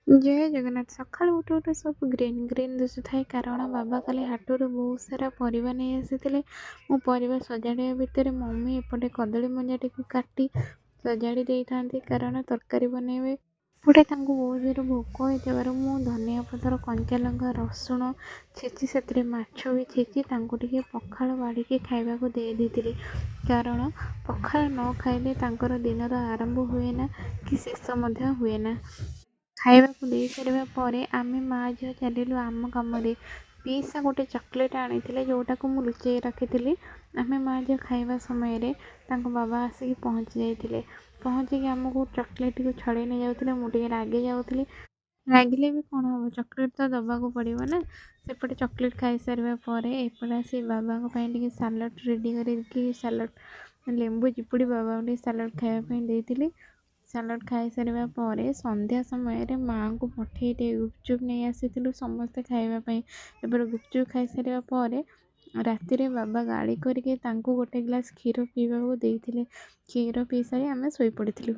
ଜୟ ଜଗନ୍ନାଥ। ସକାଳୁ ଉଠୁ ଉଠୁ ସବୁ ଗ୍ରୀନ୍ ଗ୍ରୀନ୍ ଦିଶୁଥାଏ, କାରଣ ବାବା କାଲି ହାଟରୁ ବହୁତ ସାରା ପରିବା ନେଇ ଆସିଥିଲେ। ମୁଁ ପରିବା ସଜାଡ଼ିବା ଭିତରେ ମମି ଏପଟେ କଦଳୀ ମଞ୍ଜାଟିକୁ କାଟି ସଜାଡ଼ି ଦେଇଥାନ୍ତି, କାରଣ ତରକାରୀ ବନେଇବେ। ଏପଟେ ତାଙ୍କୁ ବହୁତ ଜୋର ଭୋକ ହେଇଥିବାରୁ ମୁଁ ଧନିଆ ପତ୍ର, କଞ୍ଚା ଲଙ୍କା, ରସୁଣ ଛେଚି ସେଥିରେ ମାଛ ବି ଛେଚି ତାଙ୍କୁ ଟିକେ ପଖାଳ ବାଢ଼ିକି ଖାଇବାକୁ ଦେଇ ଦେଇଥିଲି, କାରଣ ପଖାଳ ନ ଖାଇଲେ ତାଙ୍କର ଦିନର ଆରମ୍ଭ ହୁଏ ନା କି ଶେଷ ମଧ୍ୟ ହୁଏ ନା। ଖାଇବାକୁ ଦେଇ ସାରିବା ପରେ ଆମେ ମା ଝିଅ ଚାଲିଲୁ ଆମ କାମରେ। ପିଇସା ଗୋଟେ ଚକୋଲେଟ୍ ଆଣିଥିଲେ, ଯେଉଁଟାକୁ ମୁଁ ଲୁଚେଇ ରଖିଥିଲି। ଆମେ ମା ଝିଅ ଖାଇବା ସମୟରେ ତାଙ୍କ ବାବା ଆସିକି ପହଞ୍ଚି ଯାଇଥିଲେ। ପହଞ୍ଚିକି ଆମକୁ ଚକୋଲେଟ୍ଟିକୁ ଛଡ଼େଇ ନେଇ ଯାଉଥିଲେ। ମୁଁ ଟିକେ ରାଗି ଯାଉଥିଲି। ରାଗିଲେ ବି କ'ଣ ହେବ, ଚକୋଲେଟ୍ ତ ଦେବାକୁ ପଡ଼ିବ ନା। ସେପଟେ ଚକୋଲେଟ୍ ଖାଇସାରିବା ପରେ ଏପଟେ ଆସି ବାବାଙ୍କ ପାଇଁ ଟିକେ ସାଲାଡ଼ ରେଡ଼ି କରିକି ଲେମ୍ବୁ ଚିପୁଡ଼ି ବାବାଙ୍କୁ ଟିକେ ସାଲାଡ଼ ଖାଇବା ପାଇଁ ଦେଇଥିଲି। ସାଲାଡ଼ ଖାଇସାରିବା ପରେ ସନ୍ଧ୍ୟା ସମୟରେ ମାଆଙ୍କୁ ପଠେଇ ଟିକେ ଗୁପଚୁପ୍ ନେଇ ଆସିଥିଲୁ ସମସ୍ତେ ଖାଇବା ପାଇଁ। ଏପଟେ ଗୁପଚୁପ୍ ଖାଇସାରିବା ପରେ ରାତିରେ ବାବା ଗାଳି କରିକି ତାଙ୍କୁ ଗୋଟେ ଗ୍ଲାସ୍ କ୍ଷୀର ପିଇବାକୁ ଦେଇଥିଲେ। କ୍ଷୀର ପିଇ ସାରି ଆମେ ଶୋଇପଡ଼ିଥିଲୁ।